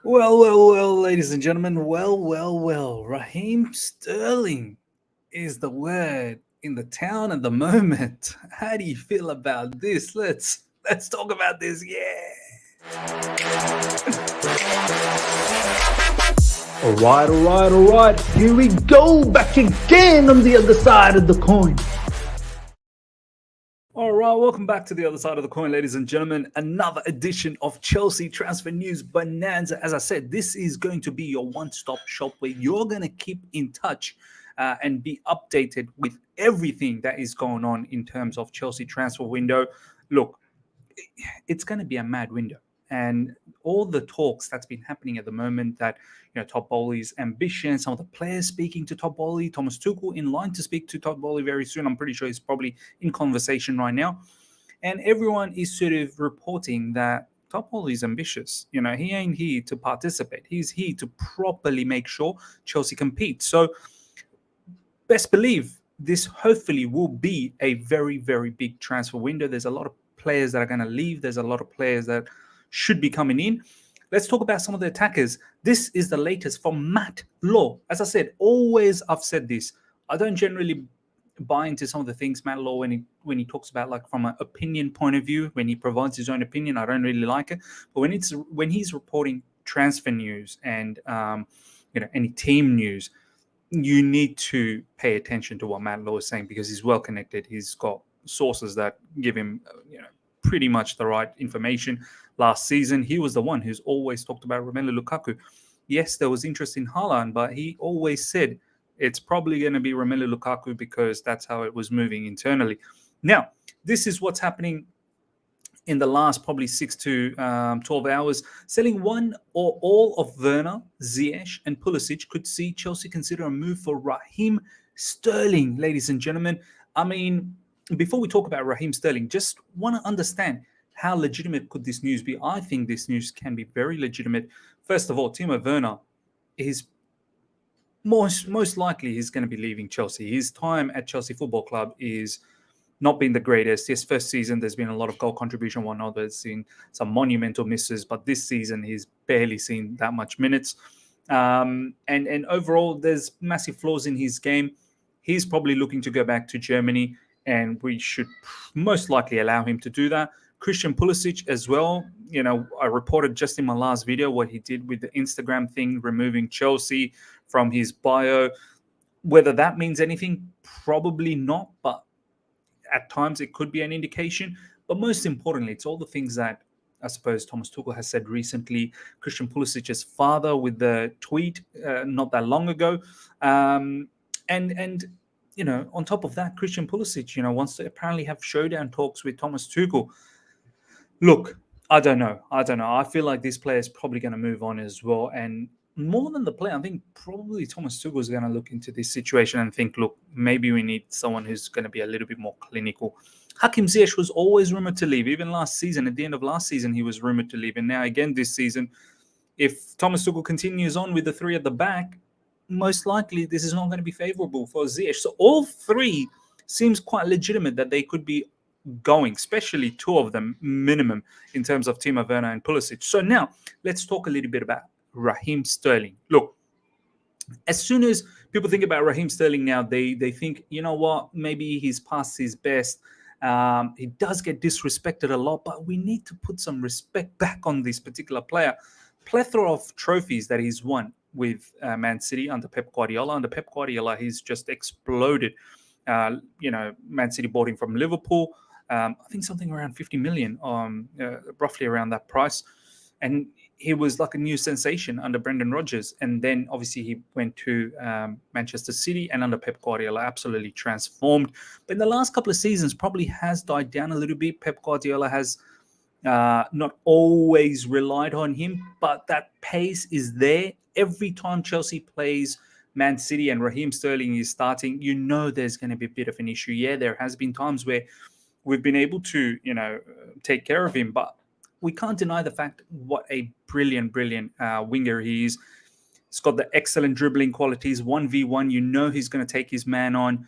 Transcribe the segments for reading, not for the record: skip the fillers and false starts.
Well, ladies and gentlemen. Well. Raheem Sterling is the word in the town at the moment. How do you feel about this? Let's talk about this. Yeah. All right. Here we go, back again on the other side of the coin. All right, welcome back to the other side of the coin, ladies and gentlemen. Another edition of Chelsea Transfer News Bonanza. As I said, this is going to be your one-stop shop where you're going to keep in touch and be updated with everything that is going on in terms of Chelsea transfer window. Look, it's going to be a mad window. And all the talks that's been happening at the moment that, Todd Bowley's ambition, some of the players speaking to Todd Bowley, Thomas Tuchel in line to speak to Todd Bowley very soon. I'm pretty sure he's probably in conversation right now. And everyone is sort of reporting that Todd Bowley is ambitious. He ain't here to participate. He's here to properly make sure Chelsea compete. So best believe this hopefully will be a very, very big transfer window. There's a lot of players that are going to leave. There's a lot of players that should be coming in. Let's talk about some of the attackers. This is the latest from Matt Law. As I said, always I've said this. I don't generally buy into some of the things Matt Law when he talks about, like, from an opinion point of view. When he provides his own opinion, I don't really like it. But when he's reporting transfer news and any team news, you need to pay attention to what Matt Law is saying, because he's well connected. He's got sources that give him, pretty much the right information. Last season, he was the one who's always talked about Romelu Lukaku. Yes, there was interest in Haaland, but he always said it's probably going to be Romelu Lukaku because that's how it was moving internally. Now, this is what's happening in the last probably 6 to 12 hours. Selling one or all of Werner, Ziyech, and Pulisic could see Chelsea consider a move for Raheem Sterling, ladies and gentlemen. I mean, before we talk about Raheem Sterling, just want to understand how legitimate could this news be. I think this news can be very legitimate. First of all, Timo Werner is most likely he's going to be leaving Chelsea. His time at Chelsea Football Club is not been the greatest. His first season, there's been a lot of goal contribution, whatnot. There's seen some monumental misses, but this season he's barely seen that much minutes. And overall, there's massive flaws in his game. He's probably looking to go back to Germany, and we should most likely allow him to do that. Christian Pulisic as well. I reported just in my last video what he did with the Instagram thing, removing Chelsea from his bio. Whether that means anything, probably not, but at times it could be an indication. But most importantly, it's all the things that I suppose Thomas Tuchel has said recently. Christian Pulisic's father with the tweet not that long ago. And on top of that, Christian Pulisic, wants to apparently have showdown talks with Thomas Tuchel. Look, I don't know. I feel like this player is probably going to move on as well. And more than the player, I think probably Thomas Tuchel is going to look into this situation and think, look, maybe we need someone who's going to be a little bit more clinical. Hakim Ziyech was always rumored to leave. Even last season, at the end of last season, he was rumored to leave. And now again this season, if Thomas Tuchel continues on with the three at the back, most likely this is not going to be favorable for Ziyech. So all three seems quite legitimate that they could be going, especially two of them minimum in terms of Timo Werner and Pulisic. So now let's talk a little bit about Raheem Sterling. Look, as soon as people think about Raheem Sterling now, they think, you know what, maybe he's past his best. He does get disrespected a lot, but we need to put some respect back on this particular player. Plethora of trophies that he's won with Man City under Pep Guardiola. Under Pep Guardiola, he's just exploded. Man City bought him from Liverpool. I think something around 50 million, roughly around that price. And he was like a new sensation under Brendan Rodgers. And then obviously he went to Manchester City, and under Pep Guardiola absolutely transformed. But in the last couple of seasons probably has died down a little bit. Pep Guardiola has not always relied on him, but that pace is there. Every time Chelsea plays Man City and Raheem Sterling is starting, there's going to be a bit of an issue. Yeah, there has been times where we've been able to, take care of him, but we can't deny the fact what a brilliant winger he is. He's got the excellent dribbling qualities, 1v1. He's going to take his man on.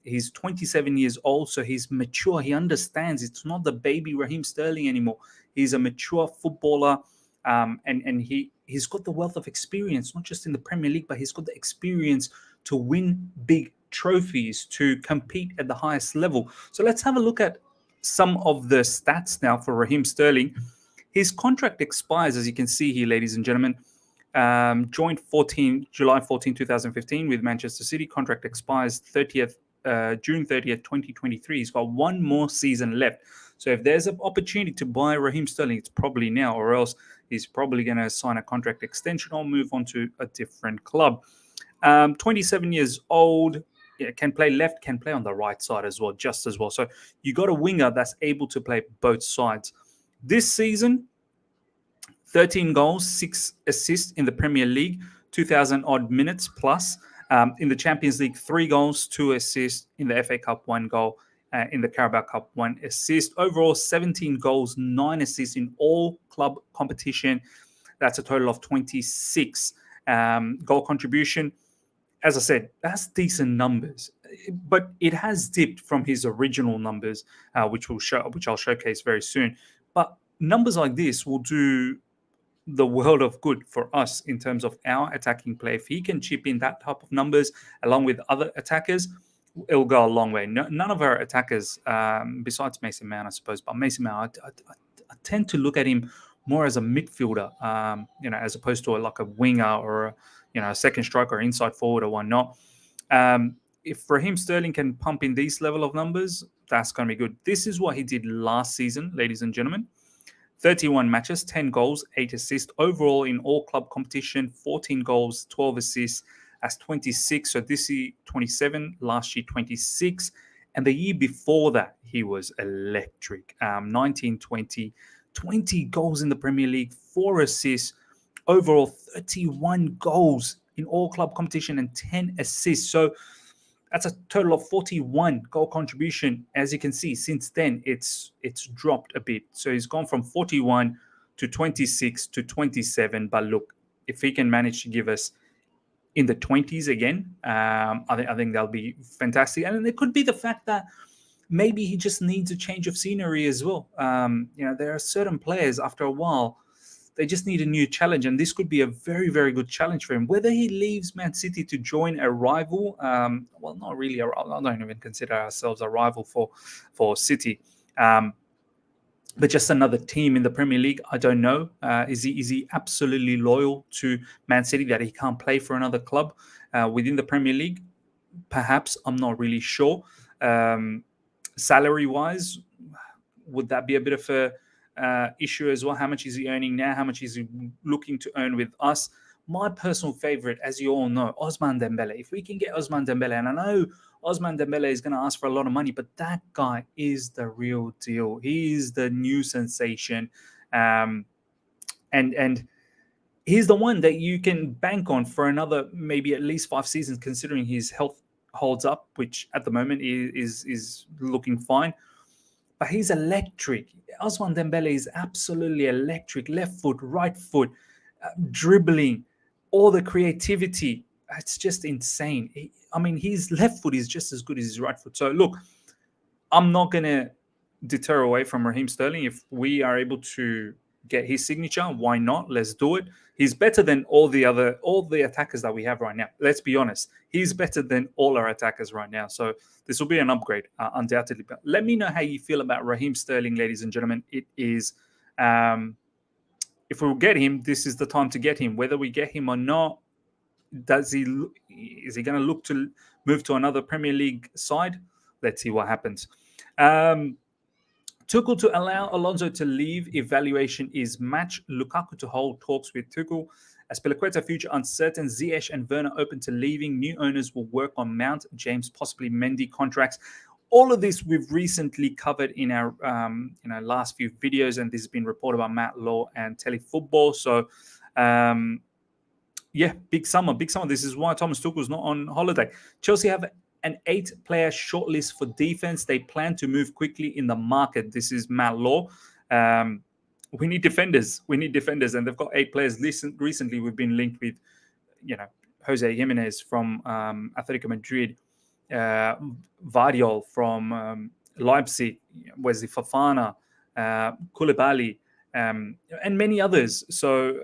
He's 27 years old, so he's mature. He understands it's not the baby Raheem Sterling anymore. He's a mature footballer, and he's got the wealth of experience, not just in the Premier League, but he's got the experience to win big trophies, to compete at the highest level. So let's have a look at some of the stats now for Raheem Sterling. His contract expires, as you can see here, ladies and gentlemen. Joined July 14, 2015 with Manchester City. Contract expires June 30th, 2023. He's got one more season left. So if there's an opportunity to buy Raheem Sterling, it's probably now, or else he's probably going to sign a contract extension or move on to a different club. 27 years old, can play left, can play on the right side as well, just as well. So you got a winger that's able to play both sides. This season, 13 goals, 6 assists in the Premier League, 2,000 odd minutes plus. In the Champions League, 3 goals, 2 assists. In the FA Cup, 1 goal. In the Carabao Cup, 1 assist. Overall, 17 goals, 9 assists in all club competition. That's a total of 26. Goal contribution, as I said, that's decent numbers, but it has dipped from his original numbers, which I'll showcase very soon. But numbers like this will do the world of good for us in terms of our attacking play. If he can chip in that type of numbers along with other attackers, it'll go a long way. None of our attackers, besides Mason Mount, I suppose, but Mason Mount, I tend to look at him more as a midfielder, as opposed to like a winger or a second striker, inside forward, or whatnot. If Raheem Sterling can pump in these level of numbers, that's going to be good. This is what he did last season, ladies and gentlemen. 31 matches, 10 goals, 8 assists. Overall, in all club competition, 14 goals, 12 assists. That's 26. So this year, 27. Last year, 26. And the year before that, he was electric. 19, 20 goals in the Premier League, 4 assists. Overall, 31 goals in all club competition and 10 assists. So that's a total of 41 goal contribution. As you can see, since then, it's dropped a bit. So he's gone from 41 to 26 to 27. But look, if he can manage to give us in the 20s again, I think that'll be fantastic. And it could be the fact that maybe he just needs a change of scenery as well. There are certain players, after a while, they just need a new challenge, and this could be a very, very good challenge for him. Whether he leaves Man City to join a rival, not really a rival. I don't even consider ourselves a rival for City, but just another team in the Premier League. I don't know. Is he absolutely loyal to Man City that he can't play for another club within the Premier League? Perhaps. I'm not really sure. Salary-wise, would that be a bit of a issue as well? How much is he earning now? How much is he looking to earn with us? My personal favorite, as you all know, Ousmane Dembele. If we can get Ousmane Dembele, and I know Ousmane Dembele is going to ask for a lot of money, but that guy is the real deal. He is the new sensation, and he's the one that you can bank on for another maybe at least 5 seasons, considering his health holds up, which at the moment is looking fine. But he's electric. Ousmane Dembele is absolutely electric. Left foot, right foot, dribbling, all the creativity. It's just insane. His left foot is just as good as his right foot. So look, I'm not going to deter away from Raheem Sterling. If we are able to get his signature, why not? Let's do it. He's better than all the attackers that we have right now. Let's be honest. He's better than all our attackers right now. So this will be an upgrade, undoubtedly. But let me know how you feel about Raheem Sterling, ladies and gentlemen. It is, if we get him, this is the time to get him. Whether we get him or not, is he going to look to move to another Premier League side? Let's see what happens. Tuchel to allow Alonso to leave. Evaluation is match. Lukaku to hold talks with Tuchel. Azpilicueta future uncertain. Ziyech and Werner open to leaving. New owners will work on Mount, James, possibly Mendy contracts. All of this we've recently covered in our last few videos, and this has been reported by Matt Law and Telefootball. So, big summer. This is why Thomas Tuchel's not on holiday. Chelsea have an 8-player shortlist for defense. They plan to move quickly in the market. This is Matt Law. We need defenders. And they've got 8 players. Recently, we've been linked with, Jose Jimenez from Atletico Madrid, Vardiol from Leipzig, Wesley Fofana, Koulibaly, and many others. So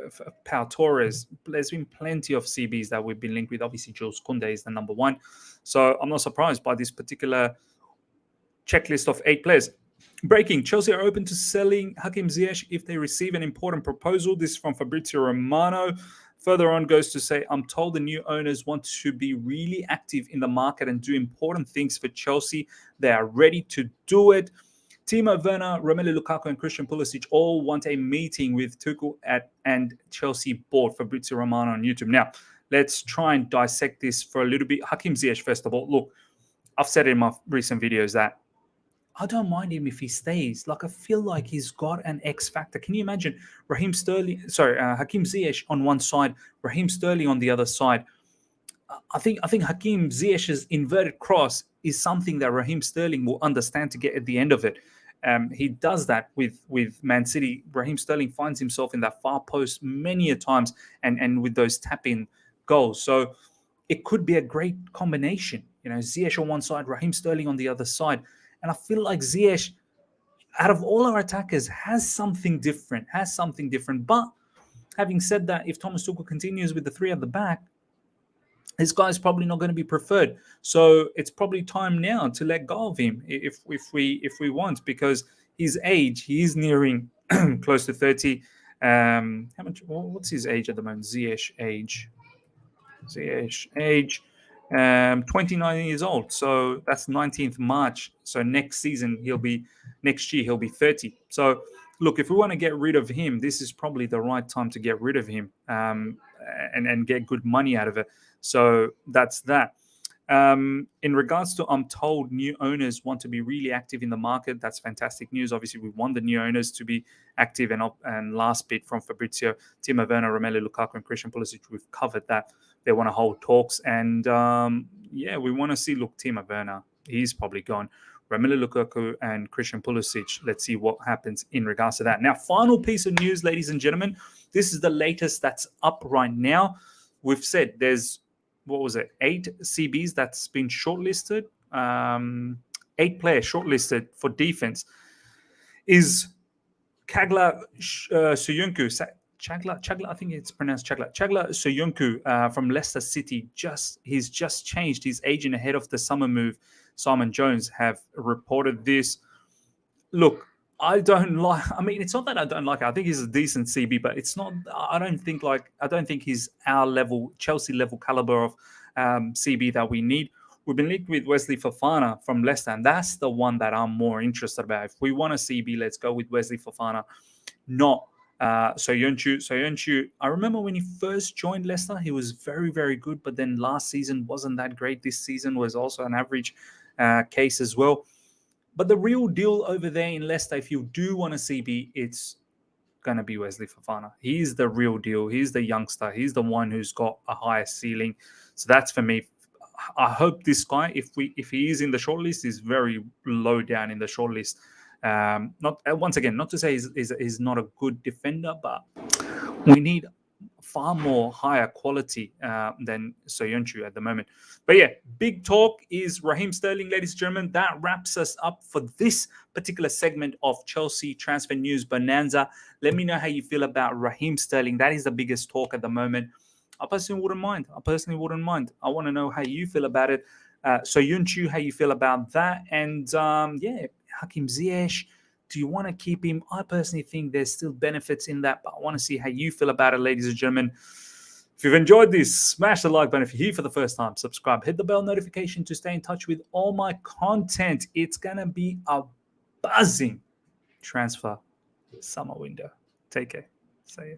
Pau Torres, there's been plenty of CBs that we've been linked with. Obviously, Jules Koundé is the number one. So I'm not surprised by this particular checklist of 8 players. Breaking: Chelsea are open to selling Hakim Ziyech if they receive an important proposal. This is from Fabrizio Romano. Further on goes to say, I'm told the new owners want to be really active in the market and do important things for Chelsea. They are ready to do it. Timo Werner, Romelu Lukaku, and Christian Pulisic all want a meeting with Tuchel and Chelsea board. Fabrizio Romano on YouTube. Now, let's try and dissect this for a little bit. Hakim Ziyech, first of all. Look, I've said in my recent videos that I don't mind him if he stays. Like, I feel like he's got an X factor. Can you imagine Hakim Ziyech on one side, Raheem Sterling on the other side? I think Hakim Ziyech's inverted cross is something that Raheem Sterling will understand to get at the end of it. He does that with Man City. Raheem Sterling finds himself in that far post many a times, and with those tap-in goals. So it could be a great combination. Ziyech on one side, Raheem Sterling on the other side. And I feel like Ziyech, out of all our attackers, has something different. But having said that, if Thomas Tuchel continues with the 3 at the back, this guy's probably not going to be preferred. So it's probably time now to let go of him if we want, because his age, he is nearing close to 30. What's his age at the moment? Ziyech age. 29 years old. So that's 19th March. So next year he'll be 30. So look, if we want to get rid of him, this is probably the right time to get rid of him and get good money out of it. So that's that. In regards to, I'm told new owners want to be really active in the market. That's fantastic news. Obviously, we want the new owners to be active. And last bit from Fabrizio, Timo Werner, Romelu Lukaku, and Christian Pulisic, we've covered that. They want to hold talks. And we want to see, look, Timo Werner, he's probably gone. Romelu Lukaku and Christian Pulisic, let's see what happens in regards to that. Now, final piece of news, ladies and gentlemen. This is the latest that's up right now. We've said there's 8 CBs that's been shortlisted. 8 players shortlisted for defense is Caglar Soyuncu. Caglar, I think it's pronounced Caglar. Caglar Soyuncu from Leicester City. He's just changed his agent ahead of the summer move. Simon Jones have reported this. Look, it's not that I don't like it. I think he's a decent CB, but it's not. I don't think he's our level, Chelsea level caliber of CB that we need. We've been linked with Wesley Fofana from Leicester, and that's the one that I'm more interested about. If we want a CB, let's go with Wesley Fofana, not Soyuncu. Soyuncu, I remember when he first joined Leicester, he was very, very good, but then last season wasn't that great. This season was also an average case as well. But the real deal over there in Leicester, if you do want a CB, it's going to be Wesley Fofana. He's the real deal. He's the youngster. He's the one who's got a higher ceiling. So that's for me. I hope this guy, if he is in the shortlist, is very low down in the shortlist. Not to say he's not a good defender, but we need far more higher quality than Soyuncu at the moment. But yeah, big talk is Raheem Sterling, ladies and gentlemen. That wraps us up for this particular segment of Chelsea transfer news bonanza. Let me know how you feel about Raheem Sterling. That is the biggest talk at the moment. I personally wouldn't mind. I want to know how you feel about it. Soyuncu, how you feel about that. And Hakim Ziyech, do you want to keep him? I personally think there's still benefits in that, but I want to see how you feel about it, ladies and gentlemen. If you've enjoyed this, smash the like button. If you're here for the first time, subscribe. Hit the bell notification to stay in touch with all my content. It's going to be a buzzing transfer summer window. Take care. See ya.